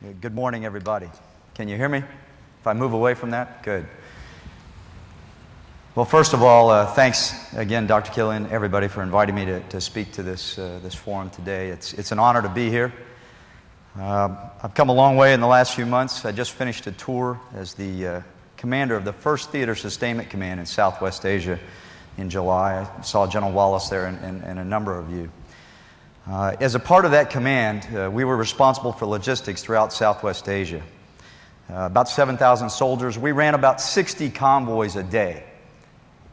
Good morning, everybody. Can you hear me? If I move away from that? Good. Well, first of all, thanks again, Dr. Killian, everybody, for inviting me to speak to this forum today. It's an honor to be here. I've come a long way in the last few months. I just finished a tour as the commander of the 1st Theater Sustainment Command in Southwest Asia in July. I saw General Wallace there and a number of you. As a part of that command, we were responsible for logistics throughout Southwest Asia. About 7,000 soldiers. We ran about 60 convoys a day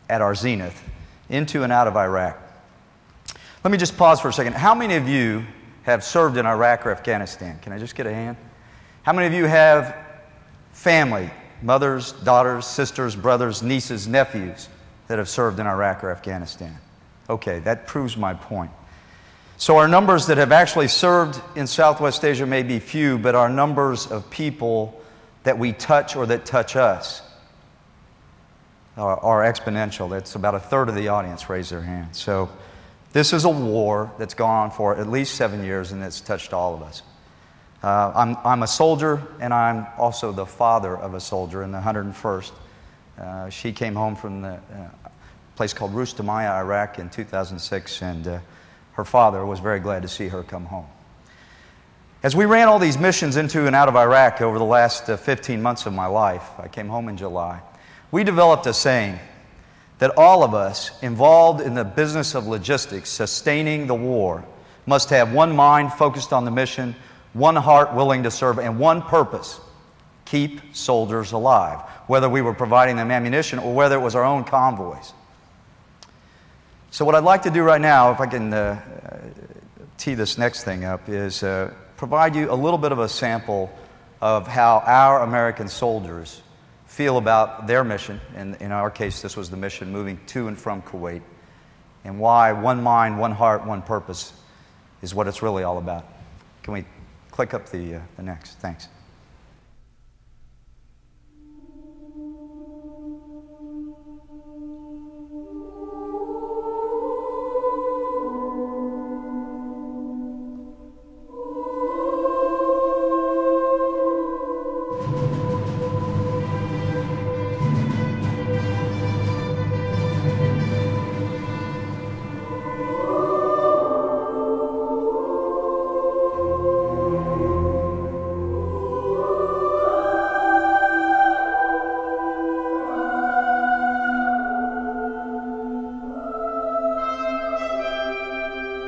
at our zenith into and out of Iraq. Let me just pause for a second. How many of you have served in Iraq or Afghanistan? Can I just get a hand? How many of you have family, mothers, daughters, sisters, brothers, nieces, nephews that have served in Iraq or Afghanistan? Okay, that proves my point. So our numbers that have actually served in Southwest Asia may be few, but our numbers of people that we touch or that touch us are exponential. That's about a third of the audience raised their hand. So this is a war that's gone on for at least 7 years, and it's touched all of us. I'm a soldier, and I'm also the father of a soldier in the 101st. She came home from the place called Rustamiyah, Iraq in 2006, and her father was very glad to see her come home. As we ran all these missions into and out of Iraq over the last 15 months of my life, I came home in July, we developed a saying that all of us involved in the business of logistics, sustaining the war, must have one mind focused on the mission, one heart willing to serve, and one purpose: keep soldiers alive, whether we were providing them ammunition or whether it was our own convoys. So what I'd like to do right now, if I can tee this next thing up, is provide you a little bit of a sample of how our American soldiers feel about their mission, and in our case this was the mission moving to and from Kuwait, and why one mind, one heart, one purpose is what it's really all about. Can we click up the next? Thanks.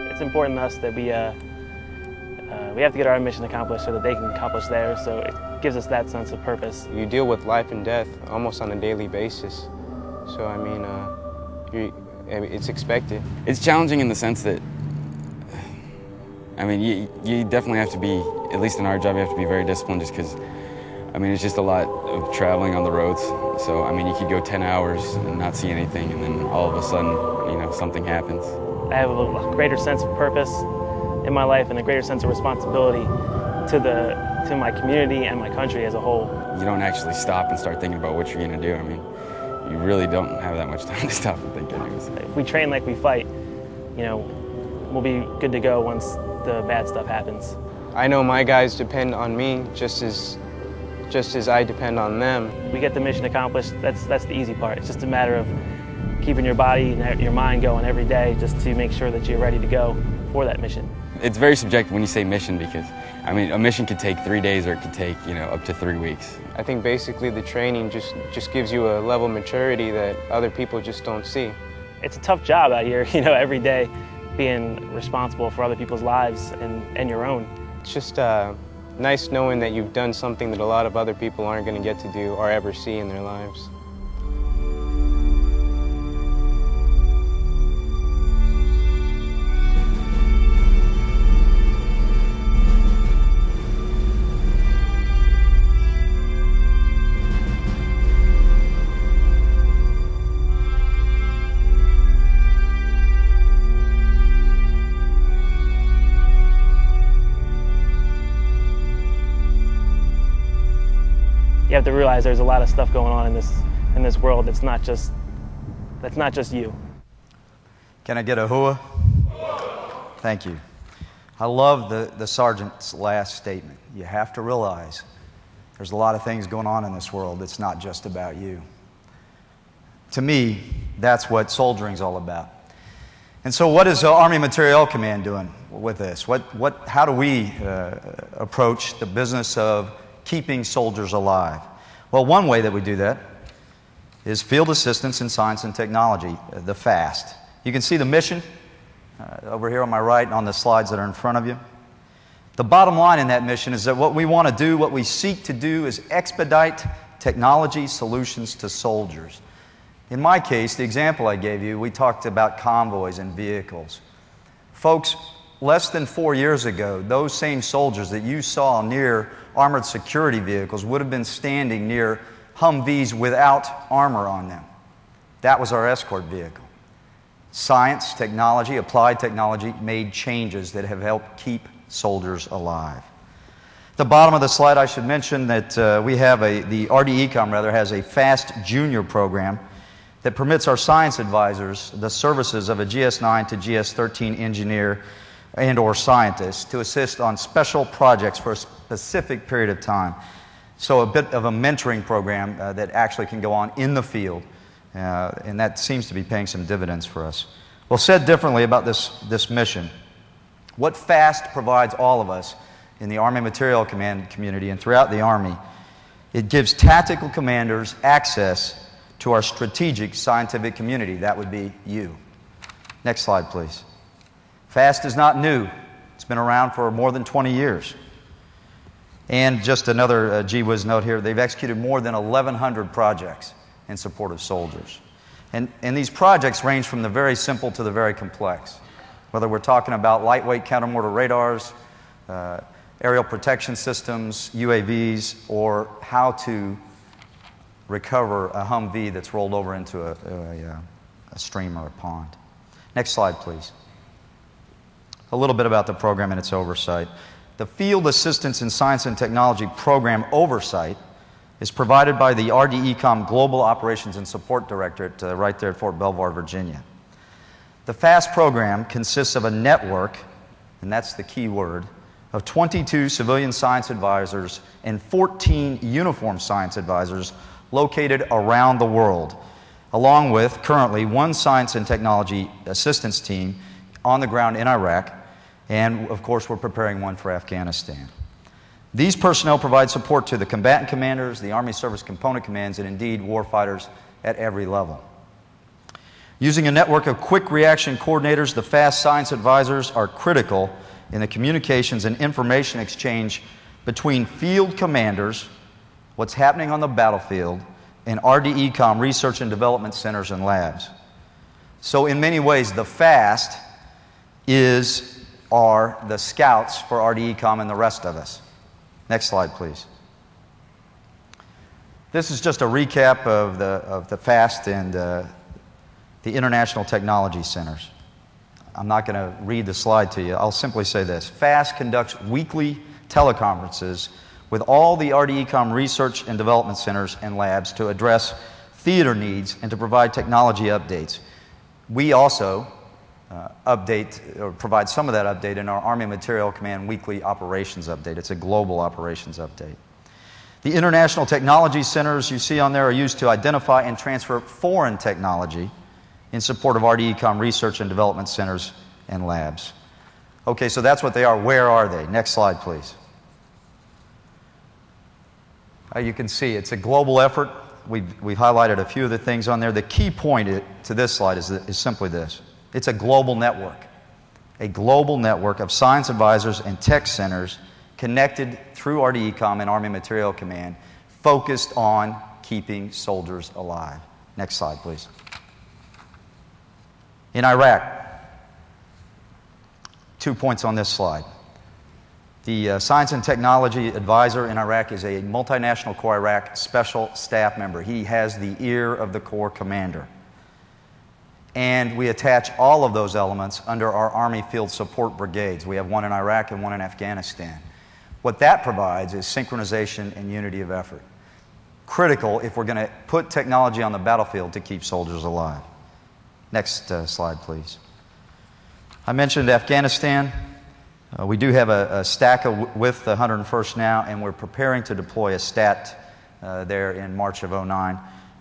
It's important to us that we have to get our mission accomplished so that they can accomplish theirs, so it gives us that sense of purpose. You deal with life and death almost on a daily basis, so I mean, it's expected. It's challenging in the sense that, I mean, you definitely have to be, at least in our job, you have to be very disciplined just because, I mean, it's just a lot of traveling on the roads. So, I mean, you could go 10 hours and not see anything, and then all of a sudden, you know, something happens. I have a greater sense of purpose in my life and a greater sense of responsibility to my community and my country as a whole. You don't actually stop and start thinking about what you're going to do. I mean, you really don't have that much time to stop and think anyways. If we train like we fight, you know, we'll be good to go once the bad stuff happens. I know my guys depend on me just as I depend on them. We get the mission accomplished. That's the easy part. It's just a matter of keeping your body and your mind going every day just to make sure that you're ready to go for that mission. It's very subjective when you say mission because, I mean, a mission could take 3 days or it could take, you know, up to 3 weeks. I think basically the training just gives you a level of maturity that other people just don't see. It's a tough job out here, you know, every day being responsible for other people's lives and your own. It's just nice knowing that you've done something that a lot of other people aren't going to get to do or ever see in their lives. You have to realize there's a lot of stuff going on in this world that's not just you. Can I get a hooah? Thank you. I love the sergeant's last statement. You have to realize there's a lot of things going on in this world. It's not just about you. To me, that's what soldiering's all about. And so what is the Army Materiel Command doing with this? How do we approach the business of keeping soldiers alive? Well, one way that we do that is Field Assistance in Science and Technology, the FAST. You can see the mission over here on my right and on the slides that are in front of you. The bottom line in that mission is that what we want to do, what we seek to do, is expedite technology solutions to soldiers. In my case, the example I gave you, we talked about convoys and vehicles. Folks, less than 4 years ago, those same soldiers that you saw near armored security vehicles would have been standing near Humvees without armor on them. That was our escort vehicle. Science, technology, applied technology made changes that have helped keep soldiers alive. At the bottom of the slide, I should mention that we have the RDECOM has a FAST Junior program that permits our science advisors the services of a GS-9 to GS-13 engineer and or scientist to assist on special projects for a specific period of time. So a bit of a mentoring program that actually can go on in the field, and that seems to be paying some dividends for us. Well, said differently about this mission, what FAST provides all of us in the Army Materiel Command community and throughout the Army, it gives tactical commanders access to our strategic scientific community. That would be you. Next slide, please. FAST is not new. It's been around for more than 20 years. And just another gee whiz note here, they've executed more than 1,100 projects in support of soldiers. And these projects range from the very simple to the very complex. Whether we're talking about lightweight countermortar radars, aerial protection systems, UAVs, or how to recover a Humvee that's rolled over into a stream or a pond. Next slide, please. A little bit about the program and its oversight. The Field Assistance in Science and Technology program oversight is provided by the RDECOM Global Operations and Support Directorate right there at Fort Belvoir, Virginia. The FAST program consists of a network, and that's the key word, of 22 civilian science advisors and 14 uniformed science advisors located around the world, along with currently one science and technology assistance team on the ground in Iraq, and of course we're preparing one for Afghanistan. These personnel provide support to the combatant commanders, the Army Service Component Commands, and indeed warfighters at every level. Using a network of quick reaction coordinators, the FAST science advisors are critical in the communications and information exchange between field commanders, what's happening on the battlefield, and RDECOM research and development centers and labs. So in many ways, the FAST are the scouts for RDECOM and the rest of us. Next slide, please. This is just a recap of the FAST and the International Technology Centers. I'm not going to read the slide to you. I'll simply say this. FAST conducts weekly teleconferences with all the RDECOM research and development centers and labs to address theater needs and to provide technology updates. We also update or provide some of that update in our Army Materiel Command weekly operations update. It's a global operations update. The International Technology Centers you see on there are used to identify and transfer foreign technology in support of RDECOM research and development centers and labs. Okay, so that's what they are. Where are they? Next slide, please. You can see it's a global effort. We've highlighted a few of the things on there. The key point to this slide is simply this. It's a global network of science advisors and tech centers connected through RDECOM and Army Materiel Command, focused on keeping soldiers alive. Next slide, please. In Iraq, 2 points on this slide. The Science and Technology Advisor in Iraq is a multinational Corps Iraq special staff member. He has the ear of the Corps Commander. And we attach all of those elements under our Army Field Support Brigades. We have one in Iraq and one in Afghanistan. What that provides is synchronization and unity of effort. Critical if we're going to put technology on the battlefield to keep soldiers alive. Next slide, please. I mentioned Afghanistan. We do have a stack with the 101st now, and we're preparing to deploy a stat there in March of '09.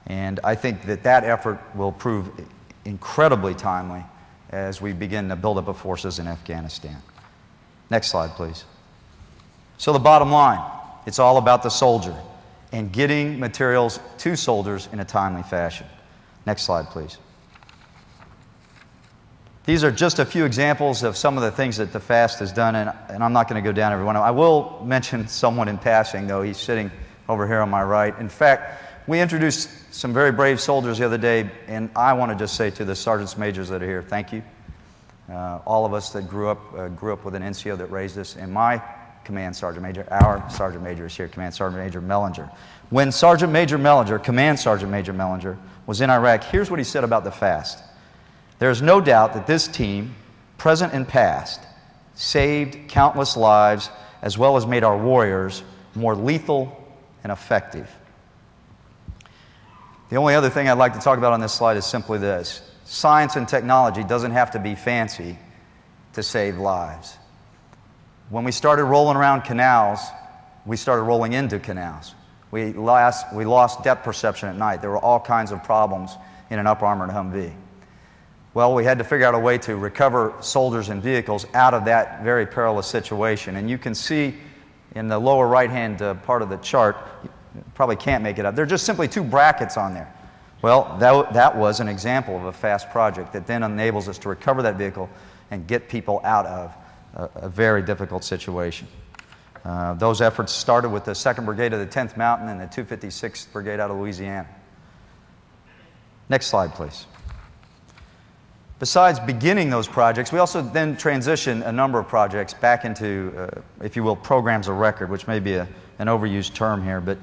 And I think that effort will prove incredibly timely as we begin to build up of forces in Afghanistan. Next slide, please. So the bottom line, it's all about the soldier and getting materials to soldiers in a timely fashion. Next slide, please. These are just a few examples of some of the things that the FAST has done, and I'm not going to go down every one of them. I will mention someone in passing, though. He's sitting over here on my right. In fact, we introduced some very brave soldiers the other day, and I want to just say to the sergeants majors that are here, thank you. All of us that grew up with an NCO that raised us, and my command sergeant major, our sergeant major is here, Command Sergeant Major Mellinger. When Sergeant Major Mellinger, Command Sergeant Major Mellinger, was in Iraq, here's what he said about the FAST. There is no doubt that this team, present and past, saved countless lives as well as made our warriors more lethal and effective. The only other thing I'd like to talk about on this slide is simply this. Science and technology doesn't have to be fancy to save lives. When we started rolling around canals, we started rolling into canals. We lost depth perception at night. There were all kinds of problems in an up-armored Humvee. Well, we had to figure out a way to recover soldiers and vehicles out of that very perilous situation. And you can see in the lower right-hand part of the chart, you probably can't make it up. There are just simply two brackets on there. Well, that was an example of a FAST project that then enables us to recover that vehicle and get people out of a very difficult situation. Those efforts started with the 2nd Brigade of the 10th Mountain and the 256th Brigade out of Louisiana. Next slide, please. Besides beginning those projects, we also then transition a number of projects back into, if you will, programs of record, which may be an overused term here, but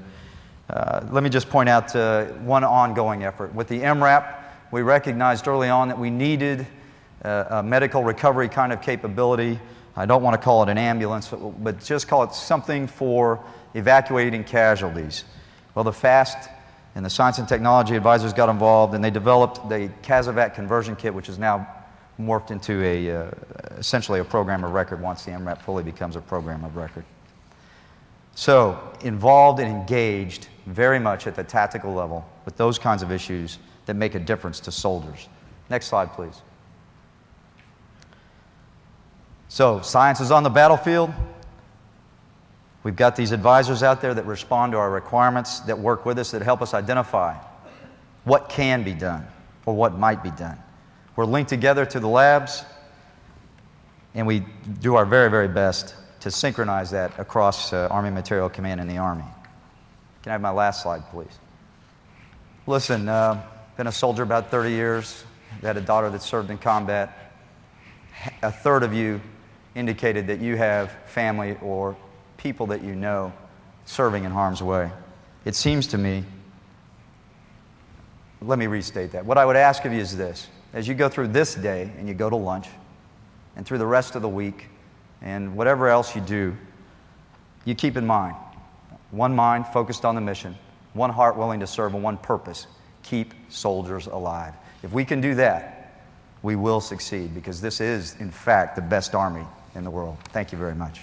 let me just point out one ongoing effort. With the MRAP, we recognized early on that we needed a medical recovery kind of capability. I don't want to call it an ambulance, but just call it something for evacuating casualties. Well, the FAST and the Science and Technology Advisors got involved, and they developed the CASEVAC conversion kit, which is now morphed into essentially a program of record once the MRAP fully becomes a program of record. So, involved and engaged very much at the tactical level with those kinds of issues that make a difference to soldiers. Next slide, please. So, science is on the battlefield. We've got these advisors out there that respond to our requirements, that work with us, that help us identify what can be done or what might be done. We're linked together to the labs, and we do our very, very best to synchronize that across Army Materiel Command and the Army. Can I have my last slide, please? Listen, been a soldier about 30 years. Had a daughter that served in combat. A third of you indicated that you have family or people that you know serving in harm's way. It seems to me, let me restate that. What I would ask of you is this. As you go through this day and you go to lunch and through the rest of the week and whatever else you do, you keep in mind, one mind focused on the mission, one heart willing to serve, and one purpose, keep soldiers alive. If we can do that, we will succeed, because this is, in fact, the best Army in the world. Thank you very much.